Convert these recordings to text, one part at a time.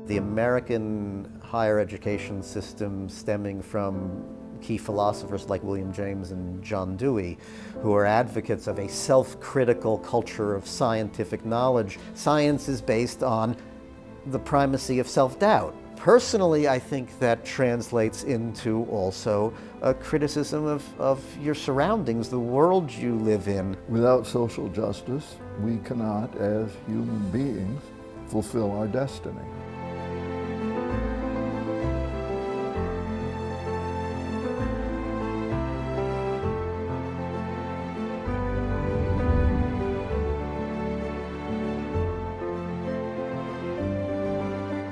The American higher education system, stemming from key philosophers like William James and John Dewey, who are advocates of a self-critical culture of scientific knowledge. Science is based on the primacy of self-doubt. Personally, I think that translates into also a criticism of your surroundings, the world you live in. Without social justice, we cannot, as human beings, fulfill our destiny.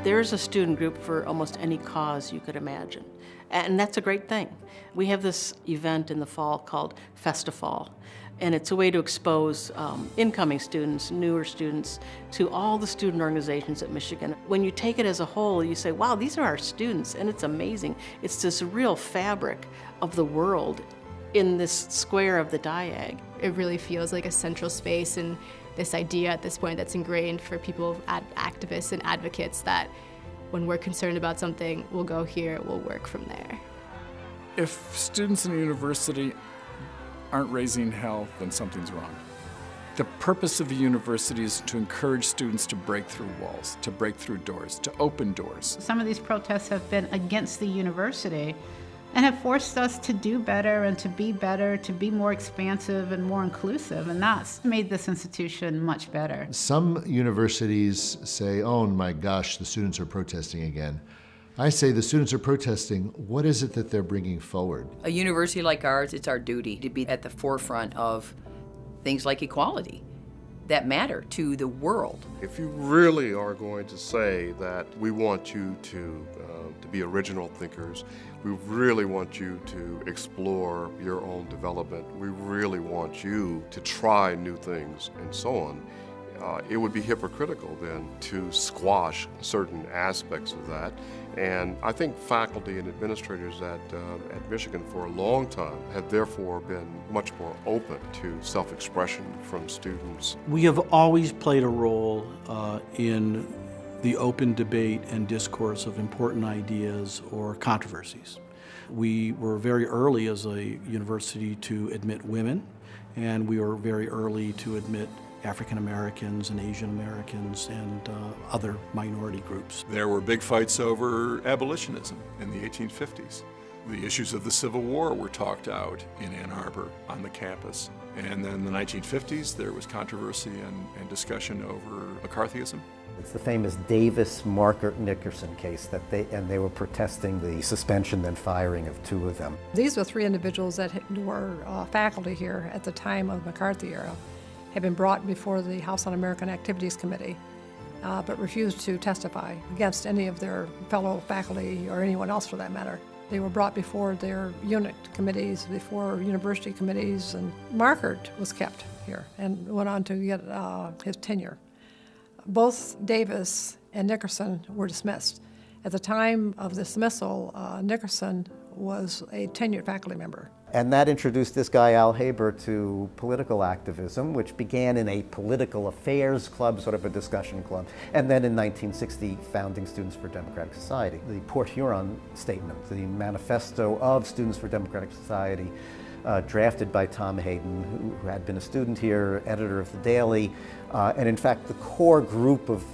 There's a student group for almost any cause you could imagine, and that's a great thing. We have this event in the fall called Festifall, and it's a way to expose incoming students, newer students, to all the student organizations at Michigan. When you take it as a whole, you say, wow, these are our students, and it's amazing. It's this real fabric of the world in this square of the Diag. It really feels like a central space, and this idea at this point that's ingrained for people, activists and advocates, that when we're concerned about something, we'll go here, we'll work from there. If students in a university aren't raising hell, then something's wrong. The purpose of a university is to encourage students to break through walls, to break through doors, to open doors. Some of these protests have been against the university and have forced us to do better and to be more expansive and more inclusive, and that's made this institution much better. Some universities say, oh my gosh, the students are protesting again. I say the students are protesting, what is it that they're bringing forward? A university like ours, it's our duty to be at the forefront of things like equality that matter to the world. If you really are going to say that we want you to be original thinkers, we really want you to explore your own development, we really want you to try new things and so on, it would be hypocritical then to squash certain aspects of that. And I think faculty and administrators at Michigan for a long time have therefore been much more open to self-expression from students. We have always played a role in the open debate and discourse of important ideas or controversies. We were very early as a university to admit women, and we were very early to admit African Americans and Asian Americans and other minority groups. There were big fights over abolitionism in the 1850s. The issues of the Civil War were talked out in Ann Arbor on the campus. And then in the 1950s, there was controversy and discussion over McCarthyism. It's the famous Davis-Marker-Nickerson case that they were protesting the suspension then firing of two of them. These were three individuals that were faculty here at the time of the McCarthy era, had been brought before the House Un-American Activities Committee, but refused to testify against any of their fellow faculty or anyone else for that matter. They were brought before their unit committees, before university committees, and Marker was kept here and went on to get his tenure. Both Davis and Nickerson were dismissed. At the time of dismissal, Nickerson was a tenured faculty member. And that introduced this guy, Al Haber, to political activism, which began in a political affairs club, sort of a discussion club, and then in 1960, founding Students for Democratic Society. The Port Huron statement, the Manifesto of Students for Democratic Society, drafted by Tom Hayden, who had been a student here, editor of the Daily, and in fact, the core group of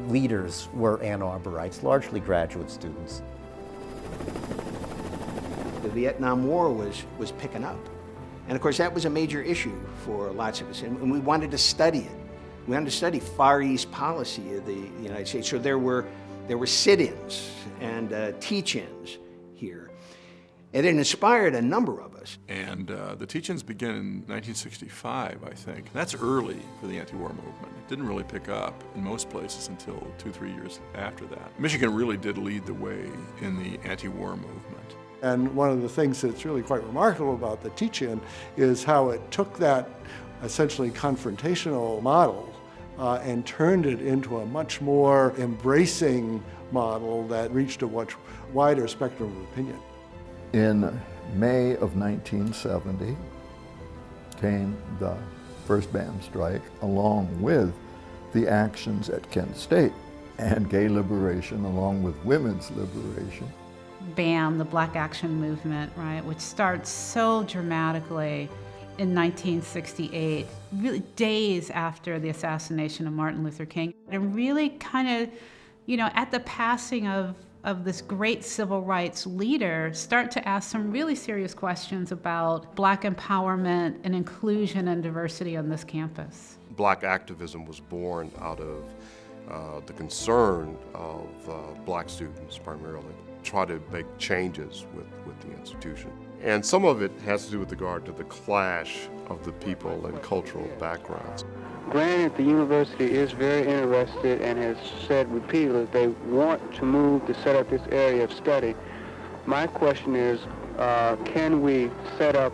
leaders were Ann Arborites, largely graduate students. The Vietnam War was picking up. And of course, that was a major issue for lots of us, and we wanted to study it. We wanted to study Far East policy of the United States. So there were sit-ins and teach-ins here. And it inspired a number of us. And the teach-ins began in 1965, I think. That's early for the anti-war movement. It didn't really pick up in most places until 2-3 years after that. Michigan really did lead the way in the anti-war movement. And one of the things that's really quite remarkable about the teach-in is how it took that essentially confrontational model and turned it into a much more embracing model that reached a much wider spectrum of opinion. In May of 1970 came the first band strike, along with the actions at Kent State. and gay liberation along with women's liberation. BAM, the Black Action Movement, right, which starts so dramatically in 1968, really days after the assassination of Martin Luther King. And really kind of, at the passing of this great civil rights leader, start to ask some really serious questions about Black empowerment and inclusion and diversity on this campus. Black activism was born out of the concern of Black students primarily, try to make changes with the institution. And some of it has to do with regard to the clash of the people and cultural backgrounds. Granted, the university is very interested and has said repeatedly that they want to move to set up this area of study. My question is, can we set up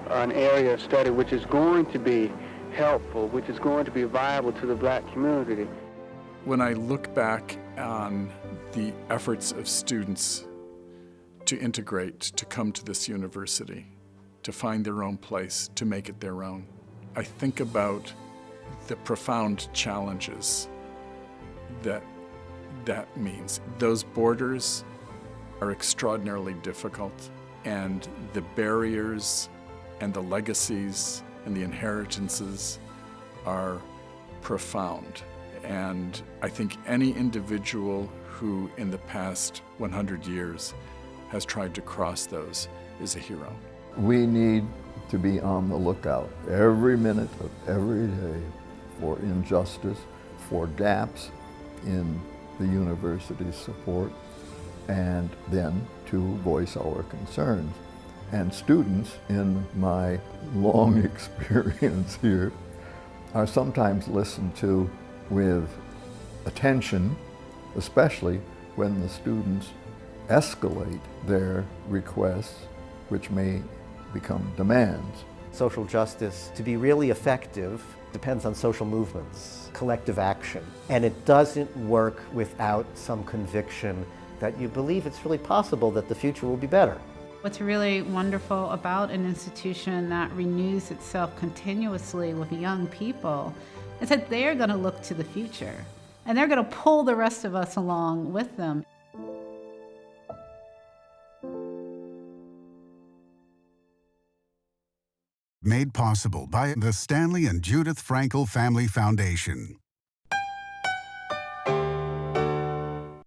an area of study which is going to be helpful, which is going to be viable to the Black community? When I look back on the efforts of students to integrate, to come to this university, to find their own place, to make it their own, I think about the profound challenges that means. Those borders are extraordinarily difficult, and the barriers and the legacies and the inheritances are profound. And I think any individual who in the past 100 years has tried to cross those is a hero. We need to be on the lookout every minute of every day for injustice, for gaps in the university's support, and then to voice our concerns. And students, in my long experience here, are sometimes listened to with attention, especially when the students escalate their requests, which may become demands. Social justice, to be really effective, depends on social movements, collective action. And it doesn't work without some conviction that you believe it's really possible that the future will be better. What's really wonderful about an institution that renews itself continuously with young people is that they're going to look to the future, and they're going to pull the rest of us along with them. Made possible by the Stanley and Judith Frankel Family Foundation.